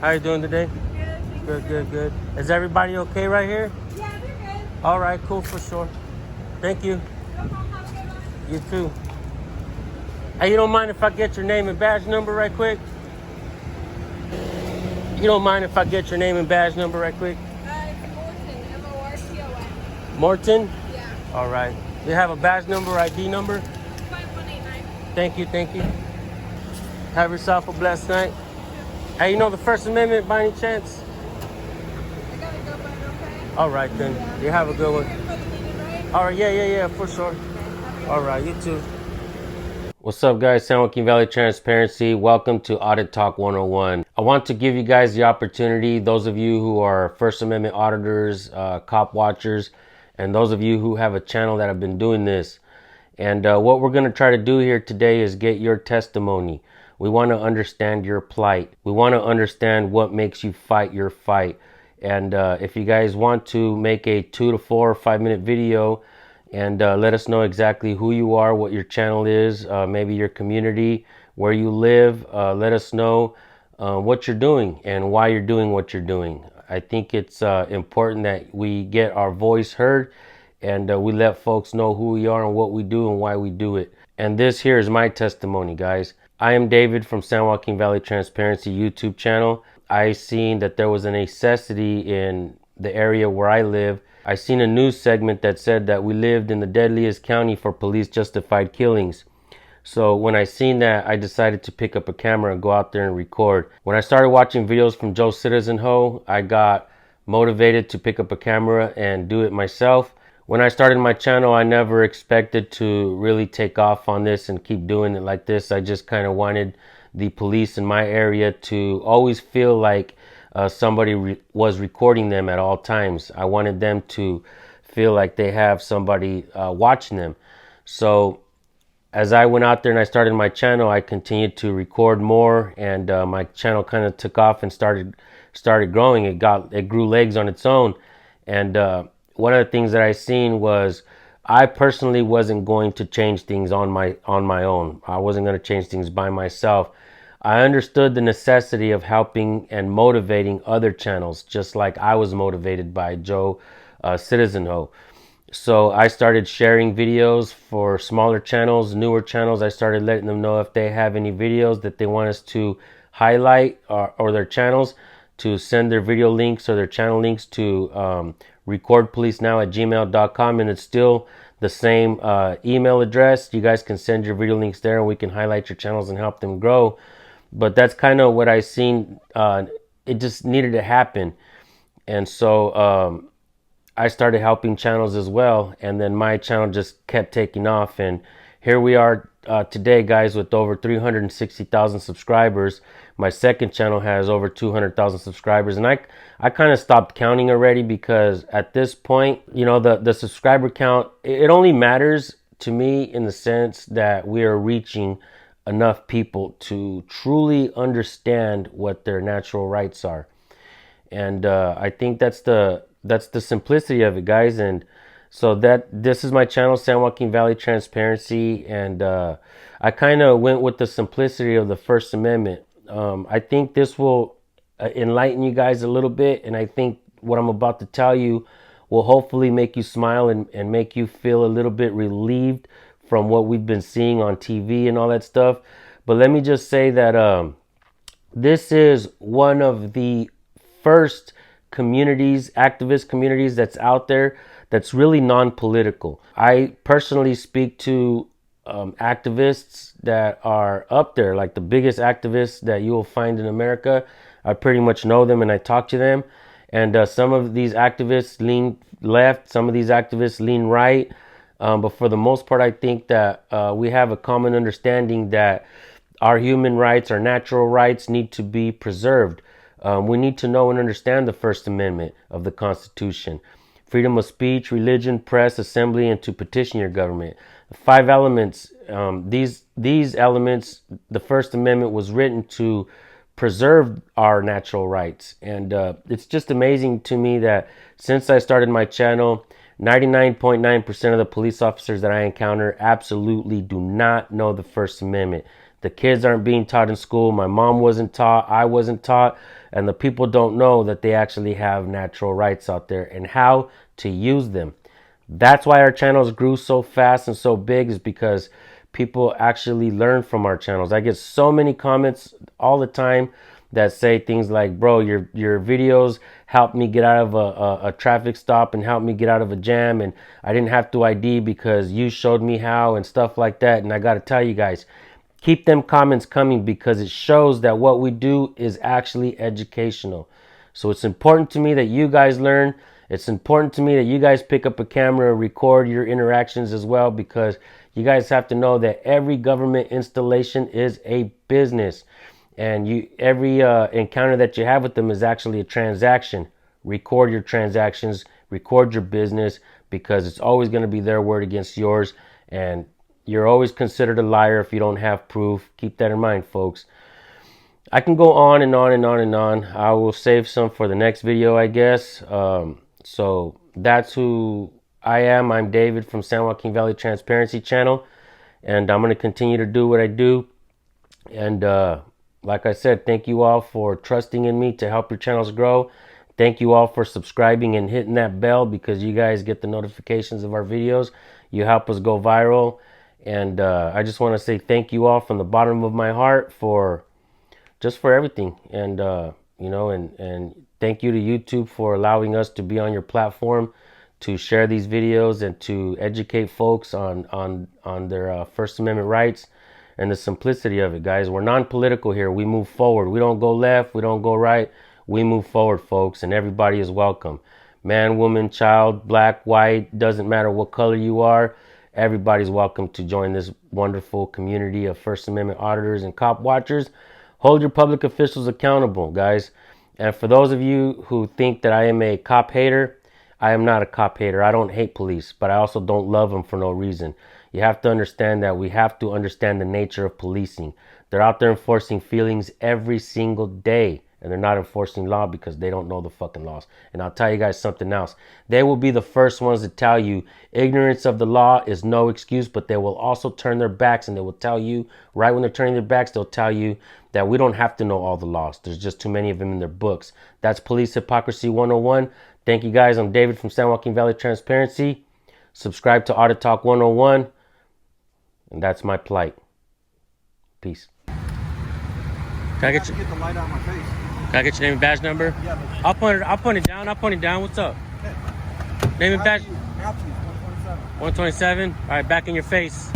How you doing today? Good. Good, good, good. Is everybody okay right here? Yeah, they're good. All right, cool, for sure. Thank you. No problem. Have a good one. You too. Hey, you don't mind if I get your name and badge number right quick? You don't mind if I get your name and badge number right quick? It's Morton, M-O-R-T-O-N. Morton? Yeah. All right. You have a badge number, ID number? 5189. Thank you, thank you. Have yourself a blessed night. Hey, you know the First Amendment by any chance? I gotta go, but okay? All right, then. Yeah. You have a good one. You're for the meeting, right? All right, yeah, for sure. Okay. Have a good All right, you too. What's up, guys? San Joaquin Valley Transparency. Welcome to Audit Talk 101. I want to give you guys the opportunity, those of you who are First Amendment auditors, cop watchers, and those of you who have a channel that have been doing this. And what we're going to try to do here today is get your testimony. We want to understand your plight. We want to understand what makes you fight your fight. And if you guys want to make a 2 to 4 or 5 minute video and let us know exactly who you are, what your channel is, maybe your community, where you live, let us know what you're doing and why you're doing what you're doing. I think it's important that we get our voice heard and we let folks know who we are and what we do and why we do it. And this here is my testimony, guys. I am David from San Joaquin Valley Transparency YouTube channel. I seen that there was a necessity in the area where I live. I seen a news segment that said that we lived in the deadliest county for police justified killings. So when I seen that, I decided to pick up a camera and go out there and record. When I started watching videos from Joe Citizen Ho, I got motivated to pick up a camera and do it myself. When I started my channel, I never expected to really take off on this and keep doing it like this. I just kind of wanted the police in my area to always feel like somebody was recording them at all times. I wanted them to feel like they have somebody watching them. So as I went out there and I started my channel, I continued to record more, and my channel kind of took off and started growing. It grew legs on its own. And one of the things that I seen was I personally wasn't going to change things on my own. I wasn't going to change things by myself. I understood the necessity of helping and motivating other channels, just like I was motivated by Joe Citizen Ho. So I started sharing videos for smaller channels, newer channels. I started letting them know if they have any videos that they want us to highlight or their channels, to send their video links or their channel links to recordpolicenow@gmail.com. And it's still the same email address. You guys can send your video links there and we can highlight your channels and help them grow. But that's kind of what I seen. It just needed to happen. And so I started helping channels as well. And then my channel just kept taking off. And here we are today, guys, with over 360,000 subscribers. My second channel has over 200,000 subscribers. And I kind of stopped counting already, because at this point, you know, the subscriber count, it only matters to me in the sense that we are reaching enough people to truly understand what their natural rights are. And I think that's the simplicity of it, guys. And so this is my channel, San Joaquin Valley Transparency, and I kind of went with the simplicity of the First Amendment. I think this will enlighten you guys a little bit, and I think what I'm about to tell you will hopefully make you smile and make you feel a little bit relieved from what we've been seeing on TV and all that stuff. But let me just say that this is one of the first communities, activist communities that's out there that's really non-political. I personally speak to activists that are up there, like the biggest activists that you will find in America. I pretty much know them and I talk to them. And some of these activists lean left, some of these activists lean right. But for the most part, I think that we have a common understanding that our human rights, our natural rights need to be preserved. We need to know and understand the First Amendment of the Constitution. Freedom of speech, religion, press, assembly, and to petition your government. 5 elements. These elements, the First Amendment was written to preserve our natural rights. And it's just amazing to me that since I started my channel, 99.9% of the police officers that I encounter absolutely do not know the First Amendment. The kids aren't being taught in school. My mom wasn't taught. I wasn't taught. And the people don't know that they actually have natural rights out there and how to use them. That's why our channels grew so fast and so big, is because people actually learn from our channels. I get so many comments all the time that say things like, bro, your videos helped me get out of a traffic stop and helped me get out of a jam, and I didn't have to ID because you showed me how, and stuff like that. And I got to tell you guys, keep them comments coming, because it shows that what we do is actually educational. So it's important to me that you guys learn. It's important to me that you guys pick up a camera and record your interactions as well, because you guys have to know that every government installation is a business. And every encounter that you have with them is actually a transaction. Record your transactions, record your business, because it's always going to be their word against yours. And you're always considered a liar if you don't have proof. Keep that in mind, folks. I can go on and on and on and on. I will save some for the next video, I guess. So that's who I am. I'm David from San Joaquin Valley Transparency Channel. And I'm going to continue to do what I do. And like I said, thank you all for trusting in me to help your channels grow. Thank you all for subscribing and hitting that bell, because you guys get the notifications of our videos. You help us go viral. And I just want to say thank you all from the bottom of my heart for everything. And, and thank you to YouTube for allowing us to be on your platform, to share these videos and to educate folks on their First Amendment rights. And the simplicity of it, guys. We're non-political here. We move forward. We don't go left. We don't go right. We move forward, folks, and everybody is welcome. Man, woman, child, black, white, doesn't matter what color you are. Everybody's welcome to join this wonderful community of First Amendment auditors and cop watchers. Hold your public officials accountable, guys. And for those of you who think that I am a cop hater, I am not a cop hater. I don't hate police, but I also don't love them for no reason. You have to understand that we have to understand the nature of policing. They're out there enforcing feelings every single day, and they're not enforcing law because they don't know the fucking laws. And I'll tell you guys something else. They will be the first ones to tell you ignorance of the law is no excuse, but they will also turn their backs, and they will tell you, right when they're turning their backs, they'll tell you that we don't have to know all the laws. There's just too many of them in their books. That's Police Hypocrisy 101. Thank you guys. I'm David from San Joaquin Valley Transparency. Subscribe to Audit Talk 101. And that's my plight. Peace. Can I get the light out of my face. Can I get your name and badge number? Yeah, but I'll point it down. I'll point it down. What's up? okay. Name and badge. 127. 127. All right, back in your face.